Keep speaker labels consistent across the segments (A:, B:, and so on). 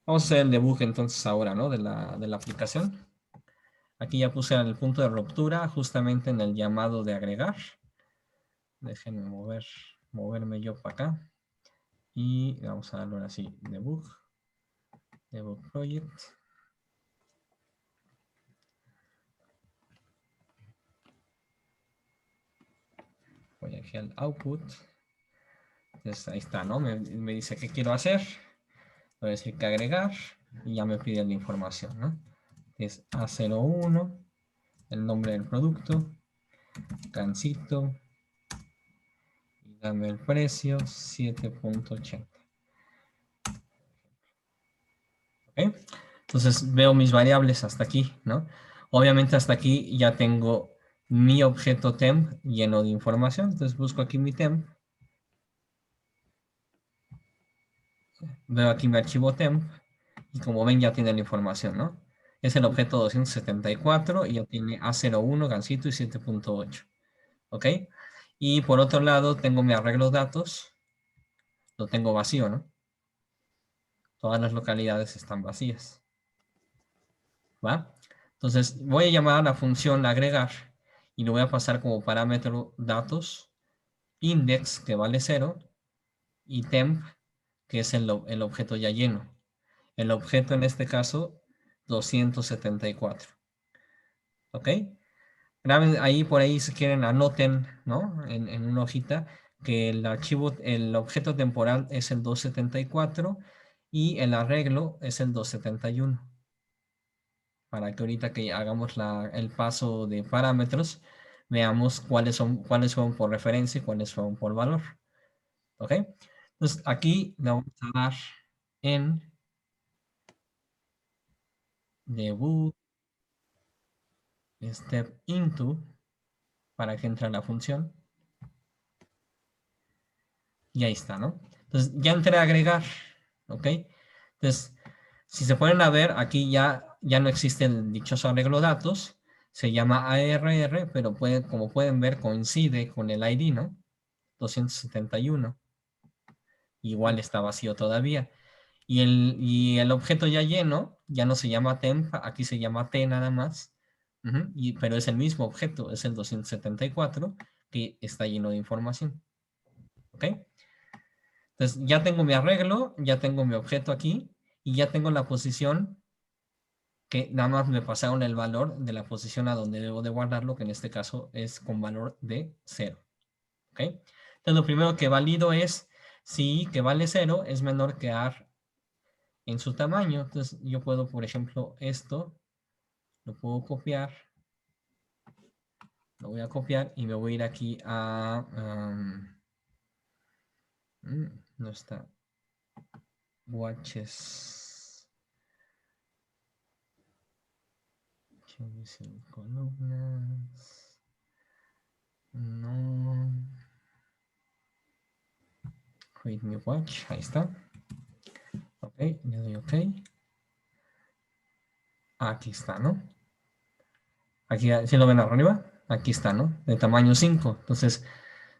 A: Vamos a hacer el debug entonces ahora, ¿no? De la aplicación. Aquí ya puse el punto de ruptura justamente en el llamado de agregar. Déjenme moverme yo para acá. Y vamos a darle ahora sí, debug project. Voy aquí al output. Entonces ahí está, ¿no? Me dice qué quiero hacer. Voy a decir que agregar. Y ya me pide la información, ¿no? Es A01, el nombre del producto, Gansito, y dame el precio, 7.80. ¿Ok? Entonces veo mis variables hasta aquí, ¿no? Obviamente hasta aquí ya tengo mi objeto temp lleno de información. Entonces busco aquí mi temp. Veo aquí mi archivo temp. Y como ven ya tiene la información, ¿no? Es el objeto 274 y ya tiene A01, Gansito y 7.8. ¿Ok? Y por otro lado tengo mi arreglo datos. Lo tengo vacío, ¿no? Todas las localidades están vacías. ¿Va? Entonces voy a llamar a la función agregar y lo voy a pasar como parámetro datos, index que vale 0 y temp que es el objeto ya lleno. El objeto en este caso 274. ¿Ok? Graben ahí por ahí si quieren anoten, ¿no? En una hojita que el archivo, el objeto temporal es el 274 y el arreglo es el 271. Para que ahorita que hagamos el paso de parámetros, veamos cuáles son por referencia y cuáles son por valor. ¿Ok? Entonces aquí le vamos a dar en debug step into para que entre la función. Y ahí está, ¿no? Entonces ya entré a agregar. ¿Ok? Entonces, si se ponen a ver, aquí ya no existe el dichoso arreglo datos. Se llama ARR, pero como pueden ver, coincide con el ID, ¿no? 271. Igual está vacío todavía. Y el objeto ya lleno, ya no se llama temp, aquí se llama t nada más. Pero es el mismo objeto, es el 274 que está lleno de información. ¿Ok? Entonces ya tengo mi arreglo, ya tengo mi objeto aquí y ya tengo la posición que nada más me pasaron el valor de la posición a donde debo de guardarlo, que en este caso es con valor de 0. ¿Ok? Entonces lo primero que valido es si que vale 0 es menor que AR en su tamaño. Entonces yo puedo, por ejemplo, esto lo puedo copiar. Lo voy a copiar y me voy a ir aquí a... no está. Watches. Columnas. No. Create new watch. Ahí está. Ok, le doy ok. Aquí está, ¿no? Aquí, si lo ven arriba, aquí está, ¿no? De tamaño 5. Entonces,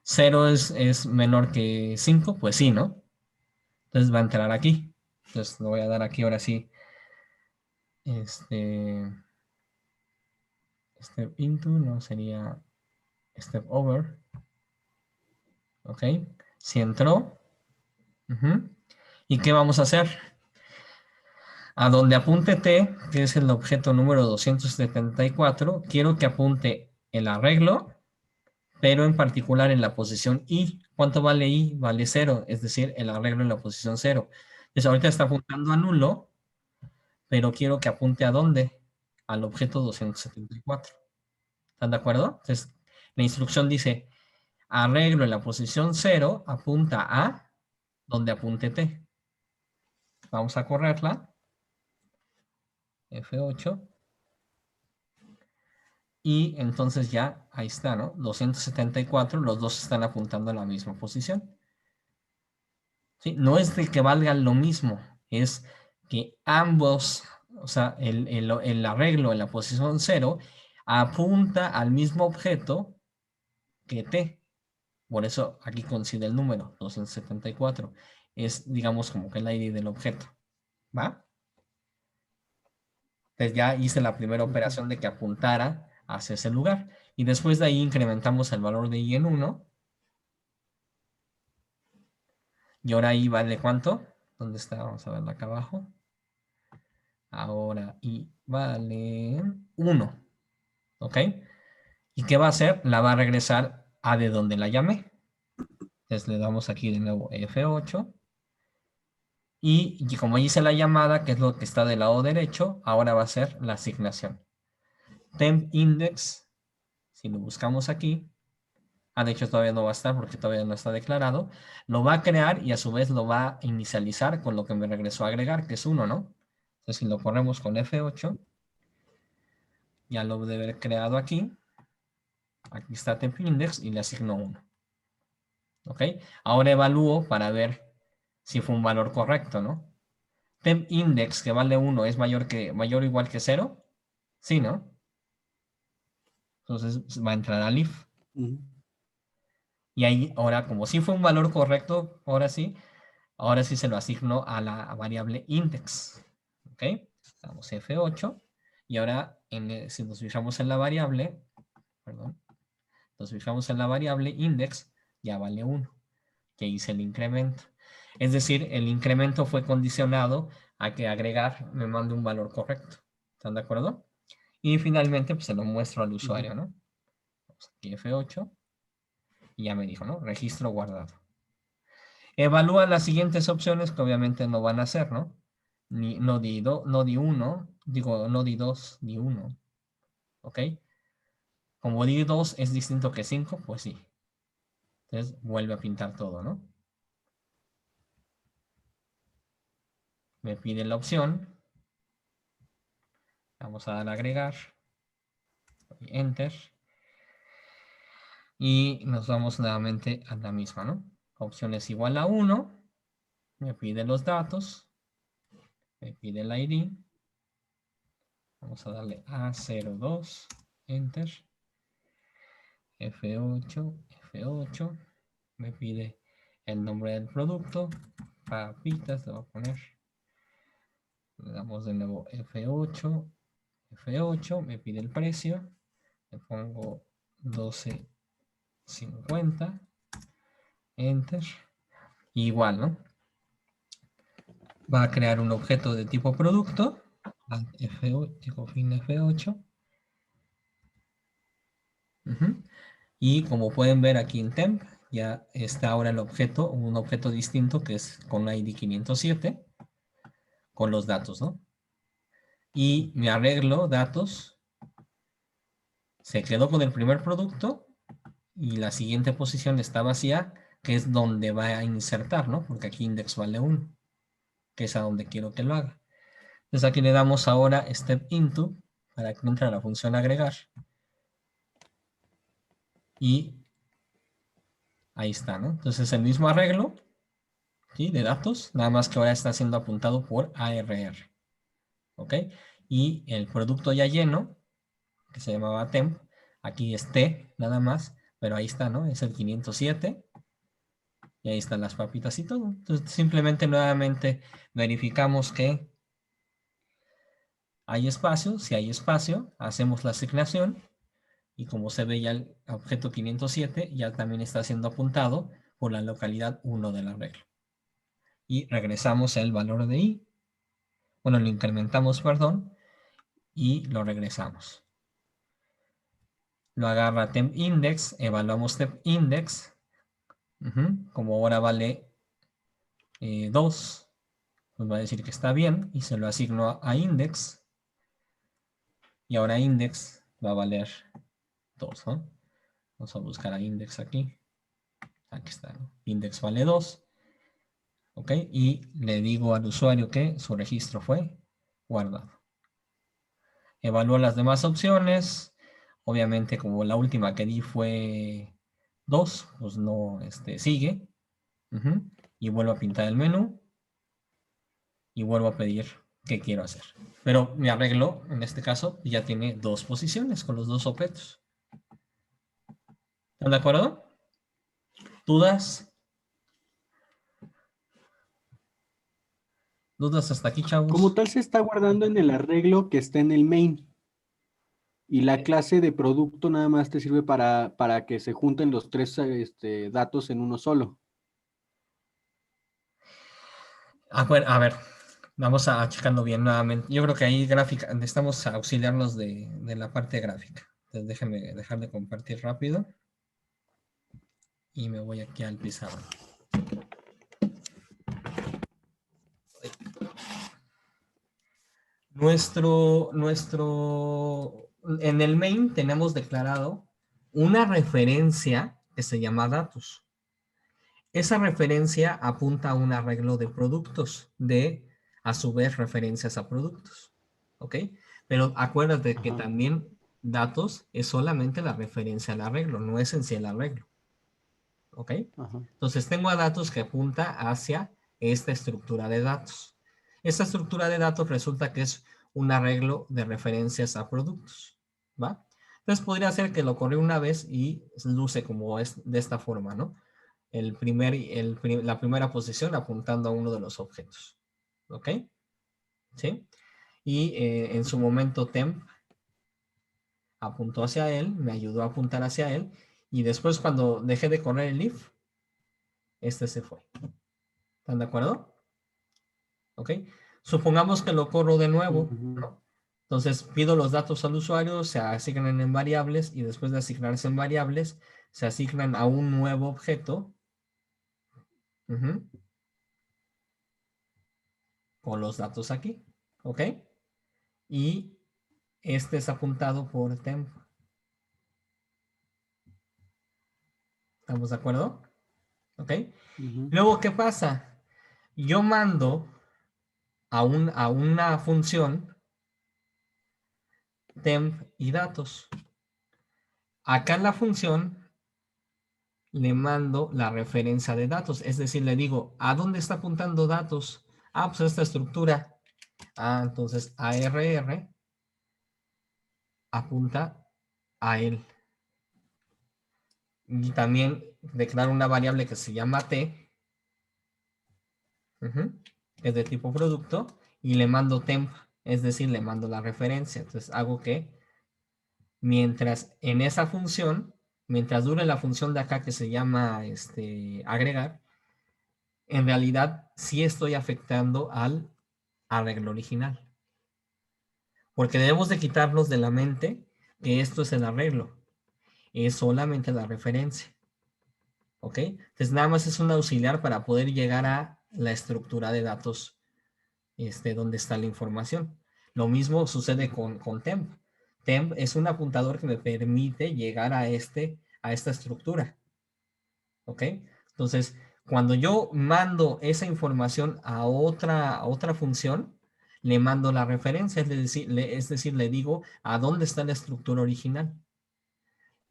A: 0 es menor que 5, pues sí, ¿no? Entonces va a entrar aquí. Entonces lo voy a dar aquí ahora sí. Step into, no sería step over. Ok. Si entró. ¿Y qué vamos a hacer? A donde apunte T, que es el objeto número 274, quiero que apunte el arreglo, pero en particular en la posición I. ¿Cuánto vale I? Vale 0, es decir, el arreglo en la posición 0. Entonces ahorita está apuntando a nulo, pero quiero que apunte ¿a dónde? Al objeto 274. ¿Están de acuerdo? Entonces, la instrucción dice, arreglo en la posición 0, apunta a donde apunte T. Vamos a correrla. F8. Y entonces ya, ahí está, ¿no? 274, los dos están apuntando a la misma posición. ¿Sí? No es de que valgan lo mismo, es que ambos, o sea, el arreglo en la posición 0 apunta al mismo objeto que T. Por eso aquí coincide el número, 274. Es, digamos, como que el ID del objeto. ¿Va? Entonces ya hice la primera operación de que apuntara hacia ese lugar. Y después de ahí incrementamos el valor de i en 1. Y ahora i vale ¿cuánto? ¿Dónde está? Vamos a verlo acá abajo. Ahora i vale 1. ¿Ok? ¿Y qué va a hacer? La va a regresar a de donde la llamé. Entonces le damos aquí de nuevo F8. Y como hice la llamada, que es lo que está del lado derecho, ahora va a ser la asignación. Temp index, si lo buscamos aquí, de hecho todavía no va a estar porque todavía no está declarado, lo va a crear y a su vez lo va a inicializar con lo que me regresó a agregar, que es 1, ¿no? Entonces si lo corremos con F8, ya lo debe haber creado aquí. Aquí está temp index y le asigno 1. ¿Ok? Ahora evalúo para ver si fue un valor correcto, ¿no? Temp index que vale 1 es mayor o igual que 0. Sí, ¿no? Entonces va a entrar al if. Y ahí, ahora, como si fue un valor correcto, ahora sí se lo asigno a la variable index. ¿Ok? Damos F8. Y ahora, si nos fijamos en la variable, perdón, nos fijamos en la variable index, ya vale 1, que hice el incremento. Es decir, el incremento fue condicionado a que agregar me mande un valor correcto. ¿Están de acuerdo? Y finalmente, pues se lo muestro al usuario, ¿no? Aquí F8. Y ya me dijo, ¿no? Registro guardado. Evalúa las siguientes opciones que obviamente no van a ser, ¿no? No di 1, digo, no di 2, di 1. ¿Ok? Como di 2 es distinto que 5, pues sí. Entonces vuelve a pintar todo, ¿no? Me pide la opción. Vamos a dar a agregar. Enter. Y nos vamos nuevamente a la misma, ¿no? Opción es igual a 1. Me pide los datos. Me pide el ID. Vamos a darle A02. Enter. F8. F8. Me pide el nombre del producto. Papitas, le voy a poner. Le damos de nuevo F8. F8. Me pide el precio. Le pongo 12.50. Enter. Igual, ¿no? Va a crear un objeto de tipo producto. F8, tipo fin F8. Y como pueden ver aquí en temp, ya está ahora el objeto, un objeto distinto que es con ID 507, con los datos, ¿no? Y mi arreglo datos se quedó con el primer producto y la siguiente posición está vacía, que es donde va a insertar, ¿no? Porque aquí index vale 1, que es a donde quiero que lo haga. Entonces aquí le damos ahora step into para que entre la función agregar. Y ahí está, ¿no? Entonces el mismo arreglo, ¿sí? De datos, nada más que ahora está siendo apuntado por ARR. ¿Ok? Y el producto ya lleno, que se llamaba temp, aquí es T nada más, pero ahí está, ¿no? Es el 507. Y ahí están las papitas y todo. Entonces simplemente nuevamente verificamos que hay espacio. Si hay espacio, hacemos la asignación. Y como se ve ya el objeto 507 ya también está siendo apuntado por la localidad 1 de la regla. Y regresamos el valor de i. Bueno, lo incrementamos, perdón, y lo regresamos. Lo agarra temp index, evaluamos temp index. Como ahora vale 2, nos va a decir que está bien y se lo asigno a index. Y ahora index va a valer 2, ¿no? Vamos a buscar a index aquí. Aquí está, ¿no? Index vale 2. ¿Ok? Y le digo al usuario que su registro fue guardado. Evalúa las demás opciones. Obviamente, como la última que di fue 2, pues no sigue. Y vuelvo a pintar el menú. Y vuelvo a pedir qué quiero hacer. Pero mi arreglo, en este caso, ya tiene 2 posiciones con los 2 objetos. ¿Están de acuerdo? ¿Dudas? ¿Dudas hasta aquí, chavos?
B: Como tal se está guardando en el arreglo que está en el main. Y la clase de producto nada más te sirve para que se junten los tres datos en uno solo.
A: A ver, vamos a checarlo bien nuevamente. Yo creo que ahí gráfica, necesitamos auxiliarnos de la parte gráfica. Entonces déjenme dejar de compartir rápido. Y me voy aquí al pizarrón. En el main tenemos declarado una referencia que se llama datos. Esa referencia apunta a un arreglo de productos, a su vez, referencias a productos. ¿Ok? Pero acuérdate que también datos es solamente la referencia al arreglo, no es en sí el arreglo. ¿Ok?
B: Ajá.
A: Entonces tengo a datos que apunta hacia esta estructura de datos. Esta estructura de datos resulta que es un arreglo de referencias a productos. ¿Va? Entonces podría ser que lo corrí una vez y luce como es de esta forma, ¿no? La primera posición apuntando a uno de los objetos. ¿Ok? ¿Sí? Y en su momento temp apuntó hacia él, me ayudó a apuntar hacia él, y después cuando dejé de correr el if, este se fue. ¿Están de acuerdo? ¿Ok? Supongamos que lo corro de nuevo, ¿no? Entonces pido los datos al usuario, se asignan en variables y después de asignarse en variables, se asignan a un nuevo objeto. Con los datos aquí. ¿Ok? Y este es apuntado por temp. ¿Estamos de acuerdo? ¿Ok? Luego, ¿qué pasa? Yo mando a una función temp y datos. Acá en la función le mando la referencia de datos, es decir, le digo, ¿a dónde está apuntando datos? Ah, pues a esta estructura. Ah, entonces ARR apunta a él. Y también declaro una variable que se llama T, que es de tipo producto, y le mando temp, es decir, le mando la referencia. Entonces hago que mientras en esa función, mientras dure la función de acá que se llama agregar, en realidad sí estoy afectando al arreglo original. Porque debemos de quitarnos de la mente que esto es el arreglo. Es solamente la referencia. ¿Ok? Entonces nada más es un auxiliar para poder llegar a la estructura de datos donde está la información. Lo mismo sucede con temp. Temp es un apuntador que me permite llegar a esta estructura. ¿Ok? Entonces, cuando yo mando esa información a otra función, le mando la referencia, es decir, le digo a dónde está la estructura original.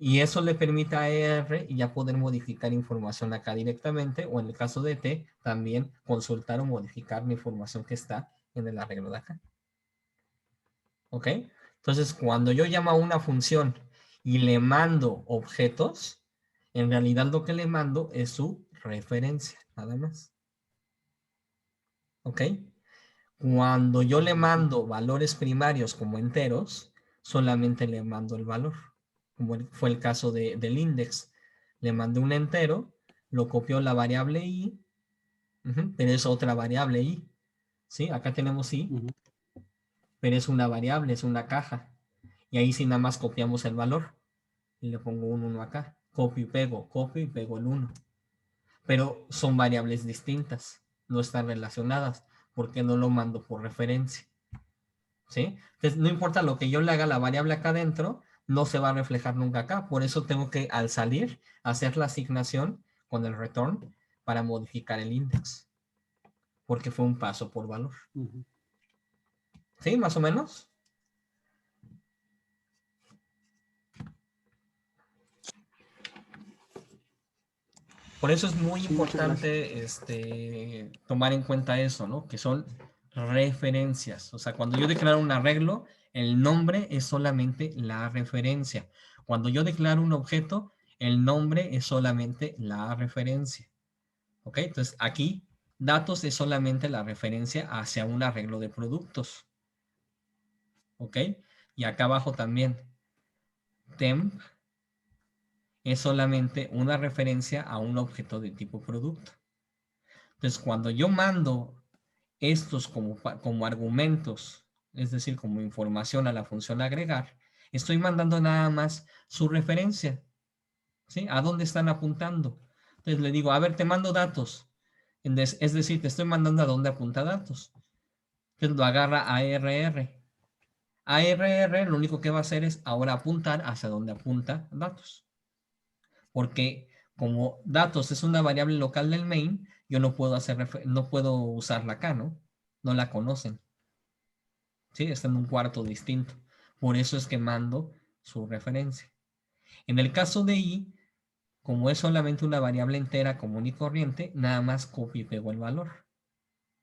A: Y eso le permite a ER ya poder modificar información acá directamente, o en el caso de T, también consultar o modificar la información que está en el arreglo de acá. ¿Ok? Entonces, cuando yo llamo a una función y le mando objetos, en realidad lo que le mando es su referencia, nada más. ¿Ok? Cuando yo le mando valores primarios como enteros, solamente le mando el valor, como fue el caso del index. Le mandé un entero, lo copió la variable i, pero es otra variable i. ¿Sí? Acá tenemos i, pero es una variable, es una caja. Y ahí sí nada más copiamos el valor. Y le pongo un 1 acá. Copio y pego el 1. Pero son variables distintas, no están relacionadas, porque no lo mando por referencia. ¿Sí? Entonces, no importa lo que yo le haga a la variable acá adentro, no se va a reflejar nunca acá. Por eso tengo que, al salir, hacer la asignación con el return para modificar el index. Porque fue un paso por valor. ¿Sí? Más o menos. Por eso es muy
B: Sí, muchas gracias.
A: importante tomar en cuenta eso, ¿no? Que son referencias. O sea, cuando yo declaro un arreglo, el nombre es solamente la referencia. Cuando yo declaro un objeto, el nombre es solamente la referencia. ¿Ok? Entonces, aquí Datos es solamente la referencia hacia un arreglo de productos. ¿Ok? Y acá abajo también. Temp es solamente una referencia a un objeto de tipo producto. Entonces, cuando yo mando estos como argumentos, es decir, como información a la función agregar, estoy mandando nada más su referencia, ¿sí? ¿A dónde están apuntando? Entonces le digo, a ver, te mando datos. Es decir, te estoy mandando a dónde apunta datos. Entonces lo agarra ARR. ARR lo único que va a hacer es ahora apuntar hacia dónde apunta datos. Porque como datos es una variable local del main, yo no puedo usarla acá, ¿no? No la conocen. ¿Sí? Está en un cuarto distinto. Por eso es que mando su referencia. En el caso de i, como es solamente una variable entera común y corriente, nada más copio y pego el valor.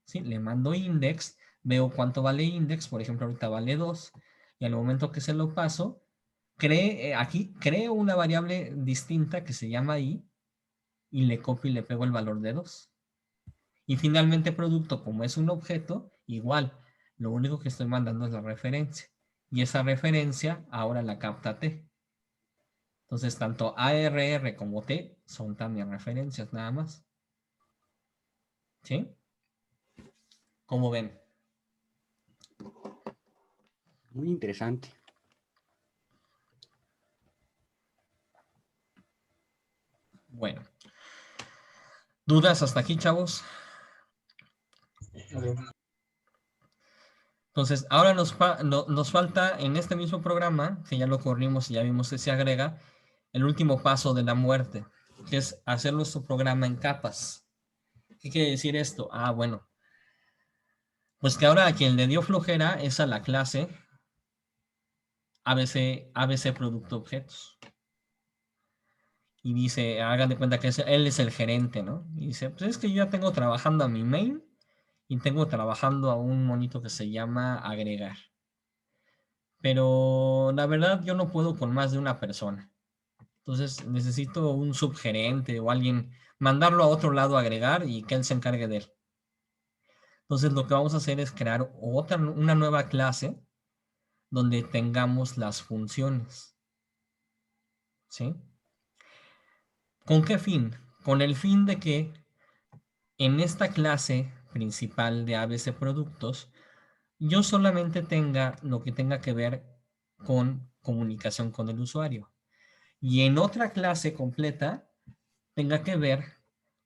A: ¿Sí? Le mando index, veo cuánto vale index, por ejemplo, ahorita vale 2, y al momento que se lo paso, aquí creo una variable distinta que se llama i, y le copio y le pego el valor de 2. Y finalmente producto, como es un objeto, igual, lo único que estoy mandando es la referencia. Y esa referencia ahora la capta T. Entonces, tanto ARR como T son también referencias, nada más. ¿Sí? ¿Cómo ven?
B: Muy interesante.
A: Bueno. ¿Dudas hasta aquí, chavos? Entonces, ahora nos falta en este mismo programa, que ya lo corrimos y ya vimos que se agrega, el último paso de la muerte, que es hacer nuestro programa en capas. ¿Qué quiere decir esto? Ah, bueno, pues que ahora a quien le dio flojera es a la clase ABC Producto Objetos. Y dice, hagan de cuenta que él es el gerente, ¿no? Y dice, pues es que yo ya tengo trabajando a mi main y tengo trabajando a un monito que se llama agregar. Pero la verdad yo no puedo con más de una persona. Entonces necesito un subgerente o alguien, mandarlo a otro lado a agregar y que él se encargue de él. Entonces lo que vamos a hacer es crear una nueva clase donde tengamos las funciones. ¿Sí? ¿Con qué fin? Con el fin de que en esta clase principal de ABC Productos yo solamente tenga lo que tenga que ver con comunicación con el usuario. Y en otra clase completa tenga que ver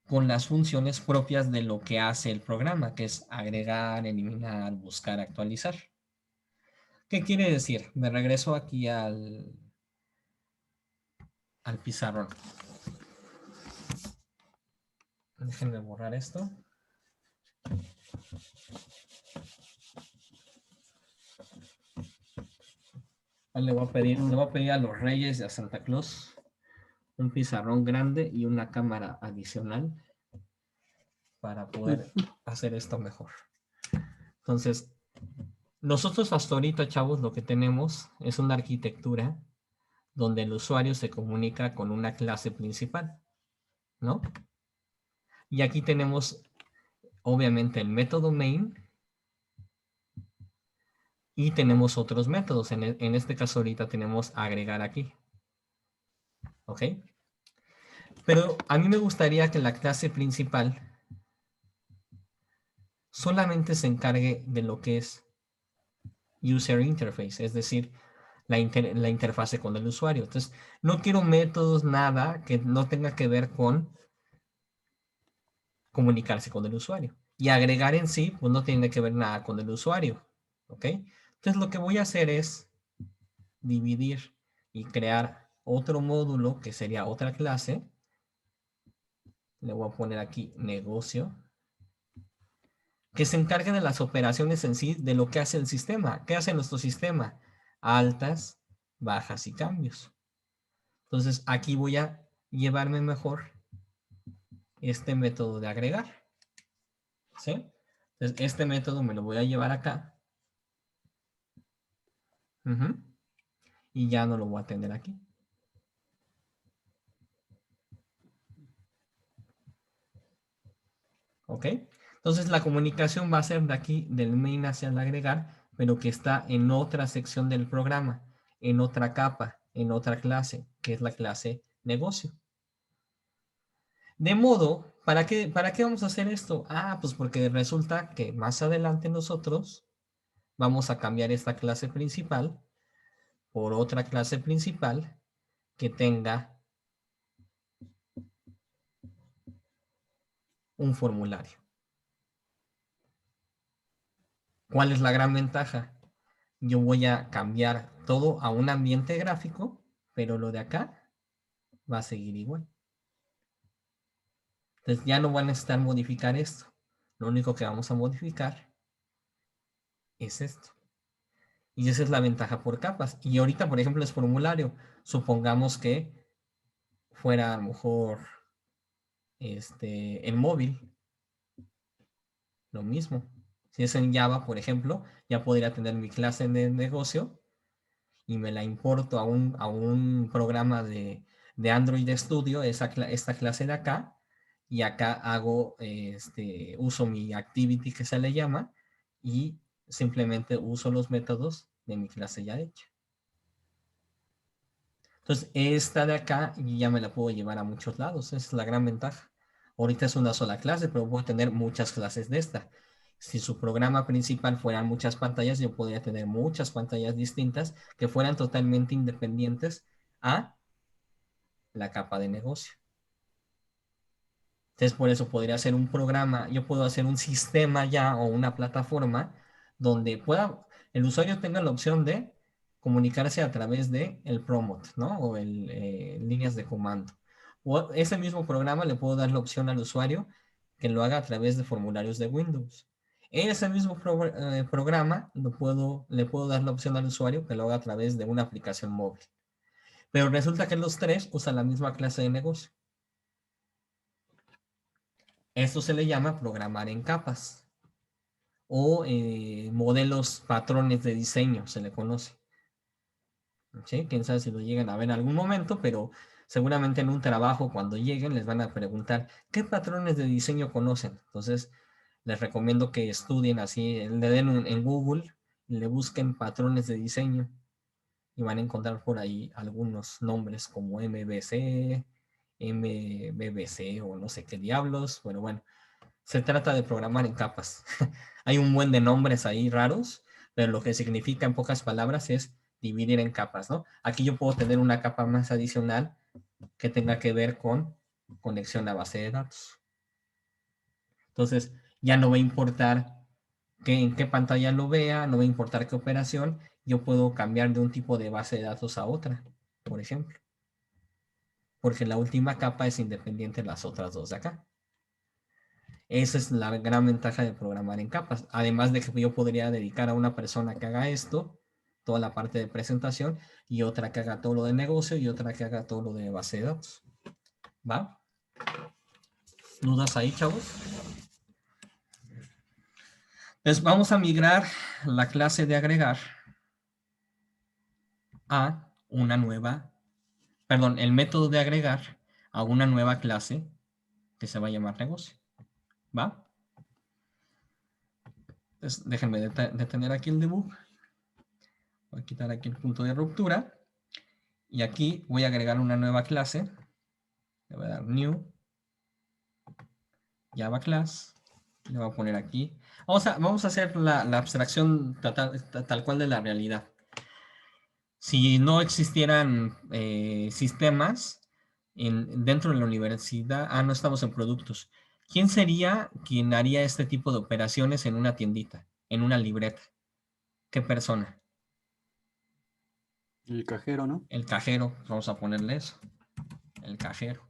A: con las funciones propias de lo que hace el programa, que es agregar, eliminar, buscar, actualizar. ¿Qué quiere decir? Me regreso aquí al pizarrón. Déjenme borrar esto. Le voy a pedir a los Reyes y a Santa Claus un pizarrón grande y una cámara adicional para poder hacer esto mejor. Entonces, nosotros hasta ahorita, chavos, lo que tenemos es una arquitectura donde el usuario se comunica con una clase principal, ¿no? Y aquí tenemos, obviamente, el método main y tenemos otros métodos. En este caso, ahorita tenemos agregar aquí, ¿ok? Pero a mí me gustaría que la clase principal solamente se encargue de lo que es user interface, es decir, la interfase con el usuario. Entonces, no quiero métodos, nada que no tenga que ver con comunicarse con el usuario. Y agregar en sí, pues no tiene que ver nada con el usuario. ¿Ok? Entonces, lo que voy a hacer es dividir y crear otro módulo que sería otra clase. Le voy a poner aquí negocio, que se encargue de las operaciones en sí, de lo que hace el sistema. ¿Qué hace nuestro sistema? Altas, bajas y cambios. Entonces aquí voy a llevarme mejor este método de agregar. ¿Sí? Entonces este método me lo voy a llevar acá. Y ya no lo voy a tener aquí. ¿Ok? Entonces la comunicación va a ser de aquí, del main hacia el agregar, pero que está en otra sección del programa, en otra capa, en otra clase, que es la clase negocio. De modo, para qué vamos a hacer esto? Ah, pues porque resulta que más adelante nosotros vamos a cambiar esta clase principal por otra clase principal que tenga un formulario. ¿Cuál es la gran ventaja? Yo voy a cambiar todo a un ambiente gráfico, pero lo de acá va a seguir igual. Entonces ya no van a necesitar modificar esto. Lo único que vamos a modificar es esto. Y esa es la ventaja por capas. Y ahorita, por ejemplo, es formulario. Supongamos que fuera a lo mejor el móvil. Lo mismo. Si es en Java, por ejemplo, ya podría tener mi clase de negocio y me la importo a un programa de Android Studio, esta clase de acá, y acá hago, uso mi activity que se le llama y simplemente uso los métodos de mi clase ya hecha. Entonces, esta de acá ya me la puedo llevar a muchos lados, esa es la gran ventaja. Ahorita es una sola clase, pero puedo tener muchas clases de esta. Si su programa principal fueran muchas pantallas, yo podría tener muchas pantallas distintas que fueran totalmente independientes a la capa de negocio. Entonces, por eso podría hacer un programa, yo puedo hacer un sistema ya o una plataforma donde el usuario tenga la opción de comunicarse a través de el prompt, ¿no? O líneas de comando. O ese mismo programa le puedo dar la opción al usuario que lo haga a través de formularios de Windows. Ese mismo programa le puedo dar la opción al usuario que lo haga a través de una aplicación móvil. Pero resulta que los tres usan la misma clase de negocio. Esto se le llama programar en capas o modelos patrones de diseño, se le conoce. ¿Sí? Quién sabe si lo llegan a ver en algún momento, pero seguramente en un trabajo cuando lleguen les van a preguntar ¿qué patrones de diseño conocen? Entonces les recomiendo que estudien así, le den en Google y le busquen patrones de diseño y van a encontrar por ahí algunos nombres como MVC, MVBC o no sé qué diablos, pero bueno, se trata de programar en capas. Hay un buen de nombres ahí raros, pero lo que significa en pocas palabras es dividir en capas, ¿no? Aquí yo puedo tener una capa más adicional que tenga que ver con conexión a base de datos. Entonces, ya no va a importar en qué pantalla lo vea, no va a importar qué operación, yo puedo cambiar de un tipo de base de datos a otra, por ejemplo. Porque la última capa es independiente de las otras dos de acá. Esa es la gran ventaja de programar en capas. Además de que yo podría dedicar a una persona que haga esto, toda la parte de presentación, y otra que haga todo lo de negocio y otra que haga todo lo de base de datos. ¿Va? ¿Dudas ahí, chavos? Entonces vamos a migrar la clase de agregar a una nueva, perdón, el método de agregar a una nueva clase que se va a llamar negocio. ¿Va? Entonces déjenme detener aquí el debug. Voy a quitar aquí el punto de ruptura. Y aquí voy a agregar una nueva clase. Le voy a dar new Java class. Le voy a poner aquí. Vamos a hacer la abstracción tal cual de la realidad. Si no existieran sistemas dentro de la universidad, no estamos en productos. ¿Quién sería quien haría este tipo de operaciones en una tiendita, en una libreta? ¿Qué persona?
B: El cajero, ¿no?
A: El cajero, vamos a ponerle eso. El cajero.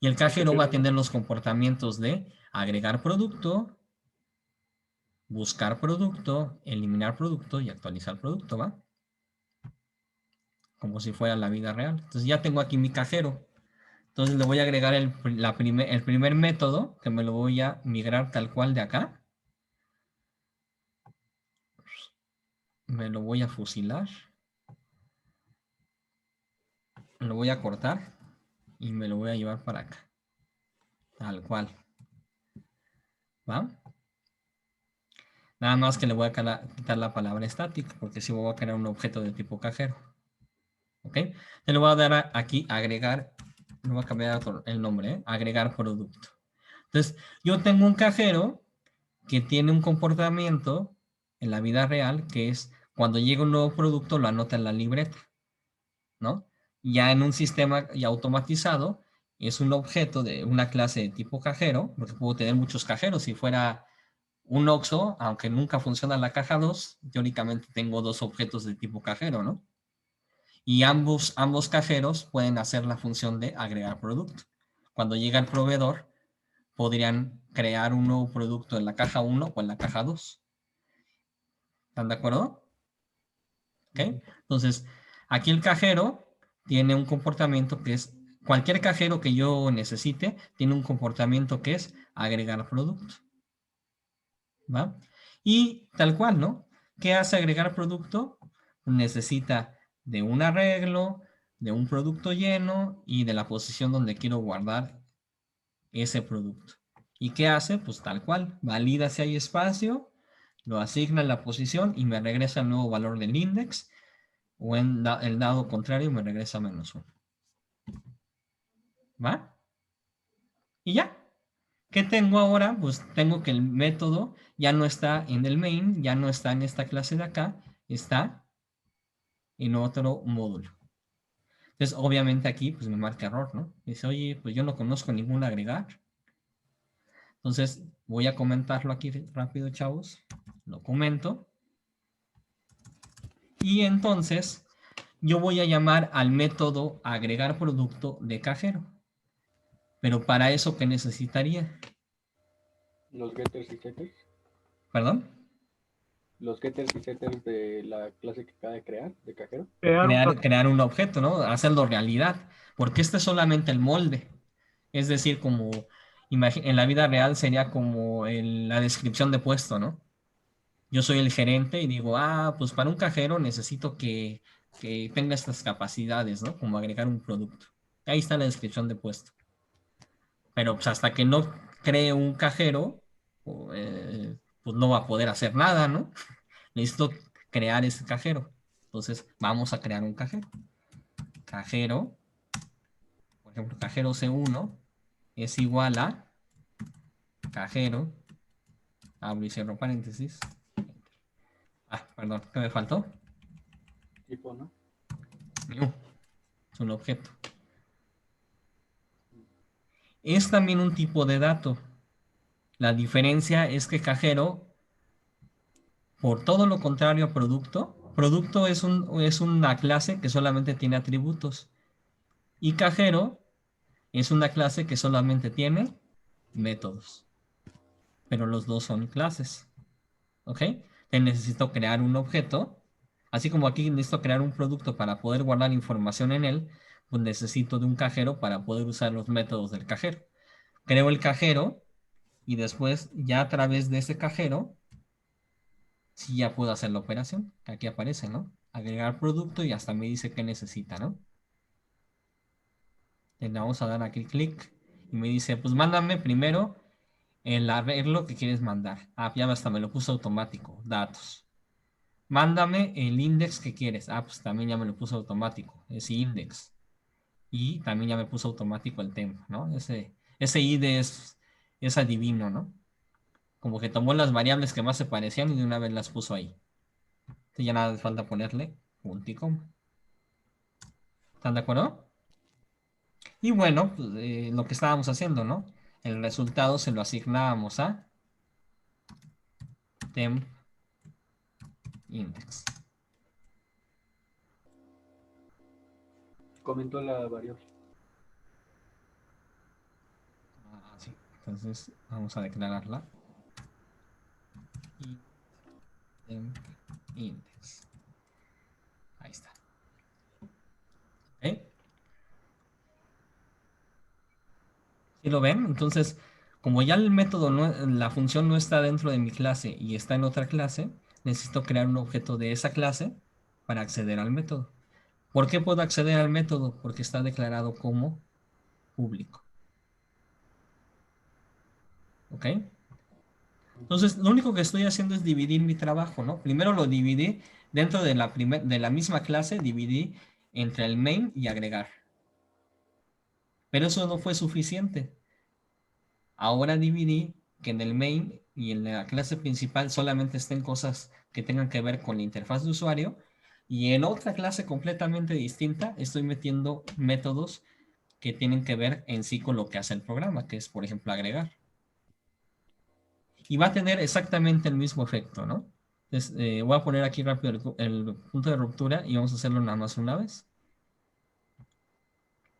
A: Y el cajero va a tener los comportamientos de agregar producto, buscar producto, eliminar producto y actualizar producto, ¿va? Como si fuera la vida real. Entonces ya tengo aquí mi cajero. Entonces le voy a agregar el primer método, que me lo voy a migrar tal cual de acá. Me lo voy a fusilar. Lo voy a cortar y me lo voy a llevar para acá. Tal cual. ¿Va? Nada más que le voy a quitar la palabra static, porque si voy a crear un objeto de tipo cajero. ¿Ok? Le voy a dar aquí agregar, le voy a cambiar el nombre, agregar producto. Entonces, yo tengo un cajero que tiene un comportamiento en la vida real, que es cuando llega un nuevo producto, lo anota en la libreta, ¿no? Ya en un sistema ya automatizado, es un objeto de una clase de tipo cajero, porque puedo tener muchos cajeros. Si fuera un OXXO, aunque nunca funciona la caja 2, teóricamente tengo dos objetos de tipo cajero, ¿no? Y ambos cajeros pueden hacer la función de agregar producto. Cuando llega el proveedor, podrían crear un nuevo producto en la caja 1 o en la caja 2. ¿Están de acuerdo? ¿Ok? Entonces, aquí el cajero tiene un comportamiento que es, cualquier cajero que yo necesite, tiene un comportamiento que es agregar producto. ¿Va? Y tal cual, ¿no? ¿Qué hace agregar producto? Necesita de un arreglo, de un producto lleno y de la posición donde quiero guardar ese producto. ¿Y qué hace? Pues tal cual, valida si hay espacio, lo asigna en la posición y me regresa el nuevo valor del index, o en el dado contrario me regresa -1. ¿Va? Y ya. ¿Qué tengo ahora? Pues tengo que el método ya no está en el main, ya no está en esta clase de acá, está en otro módulo. Entonces, obviamente aquí pues me marca error, ¿no? Dice, oye, pues yo no conozco ningún agregar. Entonces, voy a comentarlo aquí rápido, chavos. Lo comento. Y entonces, yo voy a llamar al método agregar producto de cajero. Pero para eso, ¿qué necesitaría?
B: Los getters y setters.
A: ¿Perdón?
B: Los getters y setters de la clase que acaba de crear, de cajero.
A: Crear un objeto, ¿no? Hacerlo realidad. Porque este es solamente el molde. Es decir, como en la vida real sería como la descripción de puesto, ¿no? Yo soy el gerente y digo, pues para un cajero necesito que tenga estas capacidades, ¿no? Como agregar un producto. Ahí está la descripción de puesto. Pero pues hasta que no cree un cajero, pues no va a poder hacer nada, ¿no? Necesito crear ese cajero. Entonces vamos a crear un cajero. Cajero, por ejemplo, cajero C1 es igual a cajero, abro y cierro paréntesis. Perdón, ¿qué me faltó?
B: Tipo, ¿no?
A: New, es un objeto. Es también un tipo de dato. La diferencia es que cajero, por todo lo contrario a producto es una clase que solamente tiene atributos. Y cajero es una clase que solamente tiene métodos. Pero los dos son clases. ¿Ok? Te necesito crear un objeto. Así como aquí necesito crear un producto para poder guardar información en él, pues necesito de un cajero para poder usar los métodos del cajero. Creo el cajero y después ya a través de ese cajero, sí ya puedo hacer la operación, que aquí aparece, ¿no? Agregar producto y hasta me dice qué necesita, ¿no? Le vamos a dar aquí clic y me dice, pues mándame primero el arreglo que quieres mandar. Ya hasta me lo puso automático, datos. Mándame el index que quieres. Pues también ya me lo puso automático, ese index. Y también ya me puso automático el tempo, ¿no? Ese ID es adivino, ¿no? Como que tomó las variables que más se parecían y de una vez las puso ahí. Entonces ya nada, falta ponerle punto y coma. ¿Están de acuerdo? Y bueno, pues, lo que estábamos haciendo, ¿no? El resultado se lo asignábamos a temp index.
B: Comentó la variable.
A: Sí. Entonces vamos a declararla. Y temp index. Ahí está. ¿Ok? ¿Sí lo ven? Entonces, como ya el método, la función no está dentro de mi clase y está en otra clase, necesito crear un objeto de esa clase para acceder al método. ¿Por qué puedo acceder al método? Porque está declarado como público. ¿Ok? Entonces, lo único que estoy haciendo es dividir mi trabajo, ¿no? Primero lo dividí dentro de de la misma clase, dividí entre el main y agregar. Pero eso no fue suficiente. Ahora dividí que en el main y en la clase principal solamente estén cosas que tengan que ver con la interfaz de usuario. Y en otra clase completamente distinta estoy metiendo métodos que tienen que ver en sí con lo que hace el programa, que es, por ejemplo, agregar. Y va a tener exactamente el mismo efecto, ¿no? Entonces, voy a poner aquí rápido el punto de ruptura y vamos a hacerlo nada más una vez.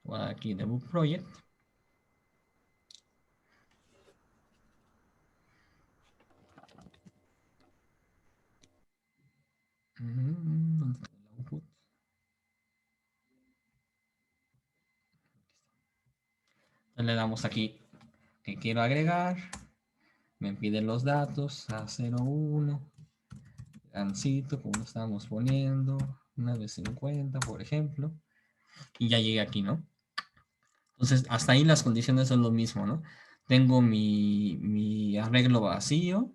A: Voy a dar aquí debug project. ¿Dónde está el output? Entonces le damos aquí que quiero agregar. Me piden los datos A01, gancito, como lo estábamos poniendo, 950, por ejemplo. Y ya llegué aquí, ¿no? Entonces, hasta ahí las condiciones son lo mismo, ¿no? Tengo mi arreglo vacío,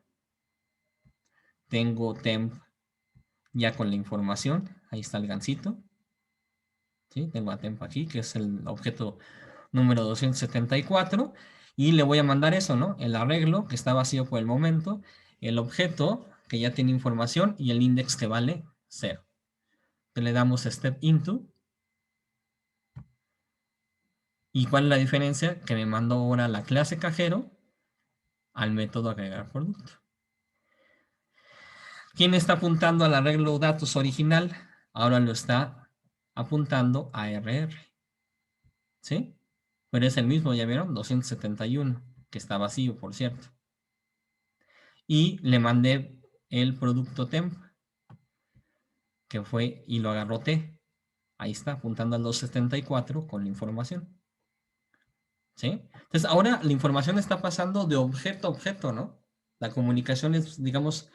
A: tengo temp ya con la información, ahí está el gancito, ¿sí? Tengo a temp aquí, que es el objeto número 274, y le voy a mandar eso, ¿no? El arreglo, que está vacío por el momento, el objeto, que ya tiene información, y el index que vale 0. Entonces le damos step into. ¿Y cuál es la diferencia? Que me mandó ahora la clase cajero al método agregar producto. ¿Quién está apuntando al arreglo datos original? Ahora lo está apuntando a RR. ¿Sí? Pero es el mismo, ¿ya vieron? 271, que está vacío, por cierto. Y le mandé el producto temp, que fue, y lo agarró T. Ahí está, apuntando al 274 con la información. ¿Sí? Entonces, ahora la información está pasando de objeto a objeto, ¿no? La comunicación es, digamos,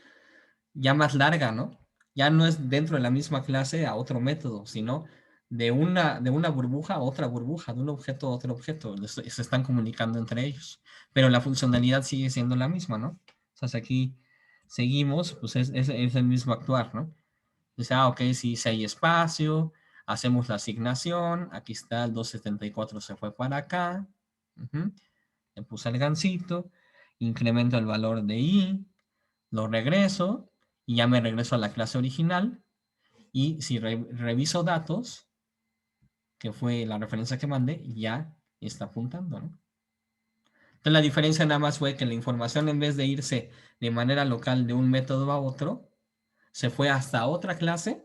A: ya más larga, ¿no? Ya no es dentro de la misma clase a otro método, sino de una burbuja a otra burbuja, de un objeto a otro objeto. Se están comunicando entre ellos. Pero la funcionalidad sigue siendo la misma, ¿no? O sea, si aquí seguimos, pues es el mismo actuar, ¿no? Dice, ok, si hay espacio, hacemos la asignación, aquí está el 274 se fue para acá, le puse el gancito, incremento el valor de i, lo regreso y ya me regreso a la clase original y si reviso datos, que fue la referencia que mandé, ya está apuntando, ¿no? Entonces la diferencia nada más fue que la información en vez de irse de manera local de un método a otro, se fue hasta otra clase,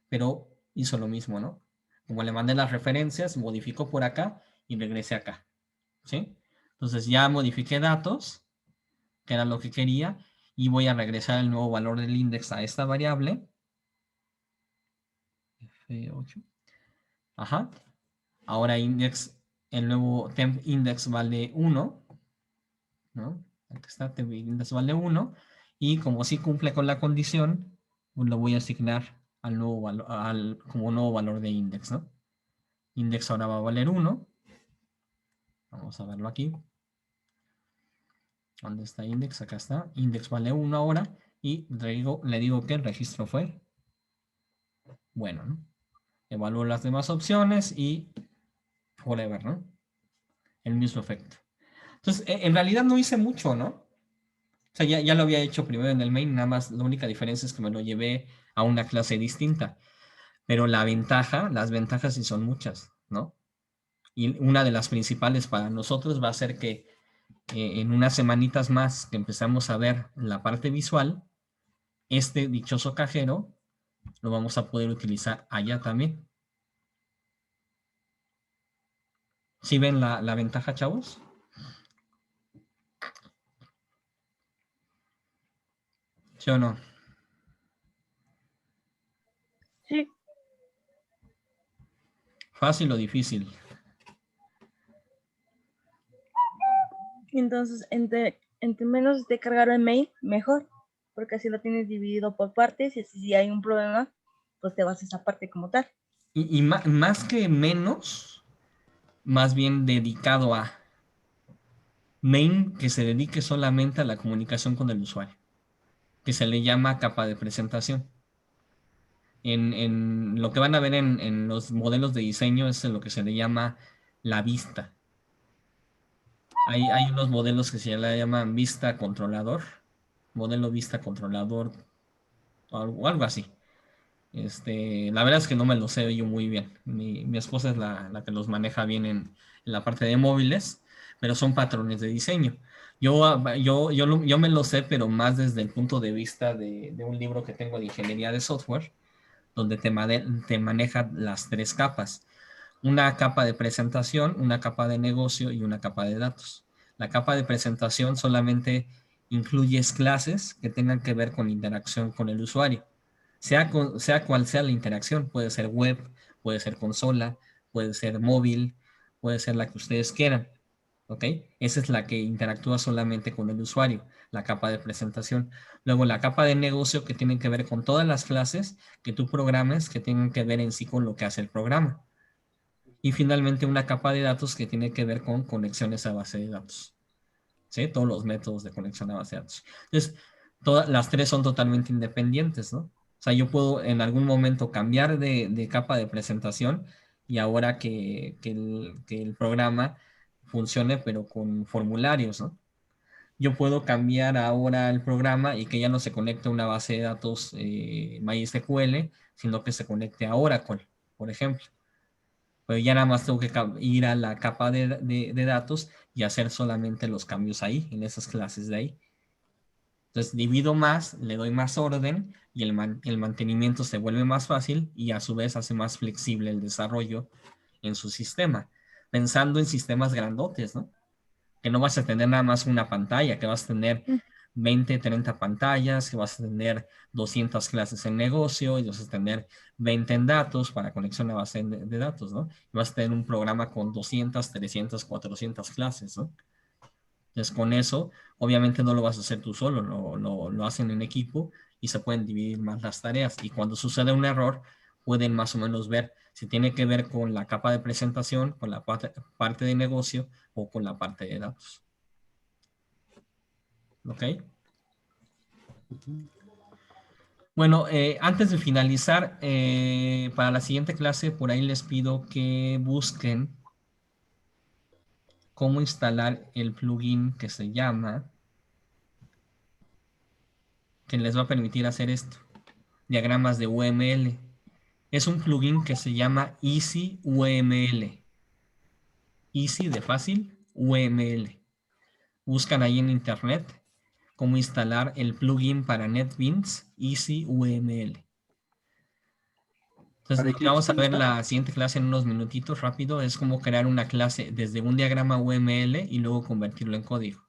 A: pero hizo lo mismo, ¿no? Como le mandé las referencias, modificó por acá y regresé acá, ¿sí? Entonces ya modifiqué datos, que era lo que quería, y voy a regresar el nuevo valor del index a esta variable. F8. Ajá. Ahora index, el nuevo temp index vale 1, ¿no? Aquí está, temp index vale 1, y como sí cumple con la condición, pues lo voy a asignar al nuevo valor, como nuevo valor de index, ¿no? Index ahora va a valer 1. Vamos a verlo aquí. ¿Dónde está index? Acá está. Index vale 1 ahora. Y le digo que el registro fue bueno, ¿no? Evalúo las demás opciones y forever, ¿no? El mismo efecto. Entonces, en realidad no hice mucho, ¿no? O sea, ya lo había hecho primero en el main, nada más la única diferencia es que me lo llevé a una clase distinta. Pero las ventajas sí son muchas, ¿no? Y una de las principales para nosotros va a ser que en unas semanitas más que empezamos a ver la parte visual, este dichoso cajero lo vamos a poder utilizar allá también. ¿Sí ven la ventaja, chavos? ¿Sí o no?
C: Sí,
A: ¿Fácil o difícil?
C: entonces entre menos esté cargado el mail, mejor, porque así lo tienes dividido por partes y así si hay un problema, pues te vas a esa parte como tal.
A: Y más que menos, más bien dedicado a. main que se dedique solamente a la comunicación con el usuario, que se le llama capa de presentación. En lo que van a ver en los modelos de diseño es en lo que se le llama la vista. Hay unos modelos que se le llaman vista controlador, modelo vista controlador, o algo así. La verdad es que no me lo sé yo muy bien. Mi esposa es la que los maneja bien en la parte de móviles, pero son patrones de diseño. Yo me lo sé, pero más desde el punto de vista de un libro que tengo de ingeniería de software, donde te maneja las tres capas. Una capa de presentación, una capa de negocio y una capa de datos. La capa de presentación solamente incluye clases que tengan que ver con interacción con el usuario. Sea cual sea la interacción, puede ser web, puede ser consola, puede ser móvil, puede ser la que ustedes quieran. ¿Ok? Esa es la que interactúa solamente con el usuario, la capa de presentación. Luego la capa de negocio que tiene que ver con todas las clases que tú programes que tienen que ver en sí con lo que hace el programa. Y finalmente una capa de datos que tiene que ver con conexiones a base de datos. ¿Sí? Todos los métodos de conexión a base de datos. Entonces, todas las tres son totalmente independientes, ¿no? O sea, yo puedo en algún momento cambiar de capa de presentación y ahora que el programa funcione, pero con formularios, ¿no? Yo puedo cambiar ahora el programa y que ya no se conecte a una base de datos MySQL, sino que se conecte a Oracle, por ejemplo. Pero ya nada más tengo que ir a la capa de datos y hacer solamente los cambios ahí, en esas clases de ahí. Entonces divido más, le doy más orden y el mantenimiento se vuelve más fácil y a su vez hace más flexible el desarrollo en su sistema. Pensando en sistemas grandotes, ¿no? Que no vas a tener nada más una pantalla, que vas a tener 20, 30 pantallas, que vas a tener 200 clases en negocio y vas a tener 20 en datos para conexión a base de datos, ¿no? Y vas a tener un programa con 200, 300, 400 clases, ¿no? Entonces con eso, obviamente no lo vas a hacer tú solo, lo hacen en equipo y se pueden dividir más las tareas. Y cuando sucede un error, pueden más o menos ver si tiene que ver con la capa de presentación, con la parte de negocio o con la parte de datos. ¿Ok? Bueno, antes de finalizar, para la siguiente clase, por ahí les pido que busquen cómo instalar el plugin que se llama, que les va a permitir hacer esto, diagramas de UML. Es un plugin que se llama Easy UML. Easy de fácil, UML. Buscan ahí en internet cómo instalar el plugin para NetBeans Easy UML. Entonces, lo que vamos a ver en la siguiente clase en unos minutitos rápido es cómo crear una clase desde un diagrama UML y luego convertirlo en código.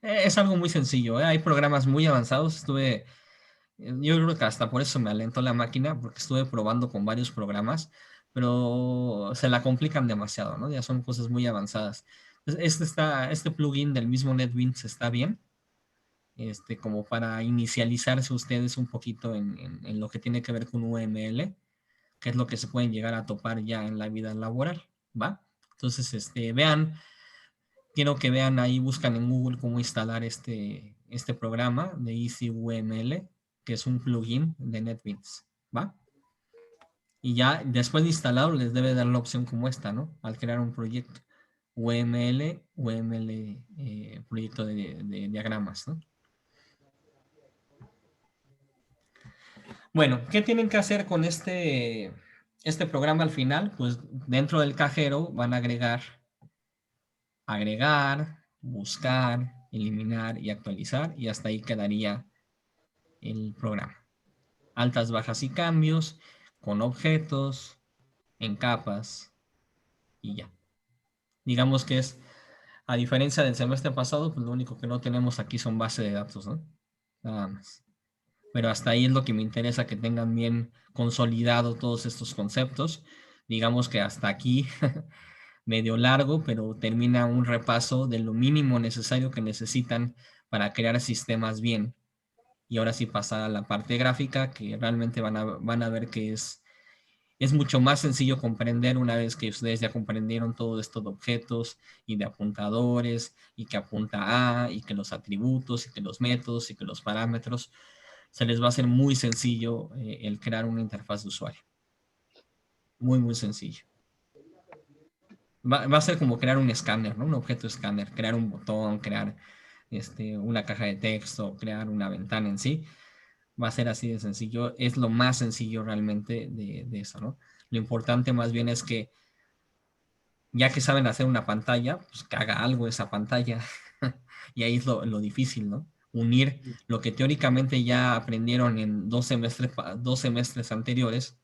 A: Es algo muy sencillo, ¿eh? Hay programas muy avanzados. Yo creo que hasta por eso me alentó la máquina, porque estuve probando con varios programas, pero se la complican demasiado, ¿no? Ya son cosas muy avanzadas. Entonces, este plugin del mismo NetBeans está bien, como para inicializarse ustedes un poquito en lo que tiene que ver con UML, que es lo que se pueden llegar a topar ya en la vida laboral, ¿va? Entonces, quiero que vean ahí, buscan en Google cómo instalar este programa de Easy UML, que es un plugin de NetBeans, ¿va? Y ya después de instalado les debe dar la opción como esta, ¿no? Al crear un proyecto UML, proyecto de diagramas, ¿no? Bueno, ¿qué tienen que hacer con este programa al final? Pues dentro del cajero van a agregar, buscar, eliminar y actualizar, y hasta ahí quedaría el programa. Altas, bajas y cambios, con objetos, en capas, y ya. Digamos que es, a diferencia del semestre pasado, pues lo único que no tenemos aquí son bases de datos, ¿no? Nada más. Pero hasta ahí es lo que me interesa, que tengan bien consolidado todos estos conceptos. Digamos que hasta aquí medio largo, pero termina un repaso de lo mínimo necesario que necesitan para crear sistemas bien. Y ahora sí pasar a la parte gráfica, que realmente van a ver que es Es mucho más sencillo comprender una vez que ustedes ya comprendieron todo esto de objetos y de apuntadores y que apunta a y que los atributos y que los métodos y que los parámetros. Se les va a hacer muy sencillo el crear una interfaz de usuario. Muy, muy sencillo. Va a ser como crear un escáner, ¿no? Un objeto escáner, crear un botón, crear una caja de texto, crear una ventana en sí. Va a ser así de sencillo. Es lo más sencillo realmente de eso, ¿no? Lo importante más bien es que ya que saben hacer una pantalla, pues que haga algo esa pantalla. Y ahí es lo difícil, ¿no? Unir lo que teóricamente ya aprendieron en 2 semestres anteriores,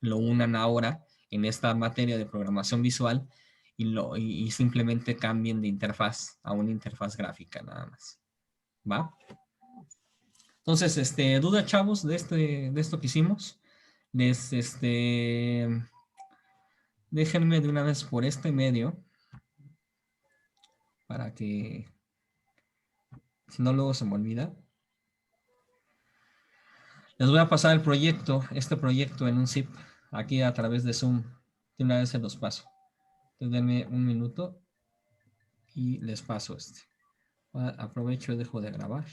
A: lo unan ahora en esta materia de programación visual y simplemente cambien de interfaz a una interfaz gráfica nada más. ¿Va? Entonces, duda, chavos, de esto que hicimos. Déjenme de una vez por este medio para que, si no, luego se me olvida. Les voy a pasar el proyecto, este proyecto en un zip, aquí a través de Zoom. De una vez se los paso. Entonces, denme un minuto y les paso este. Aprovecho y dejo de grabar.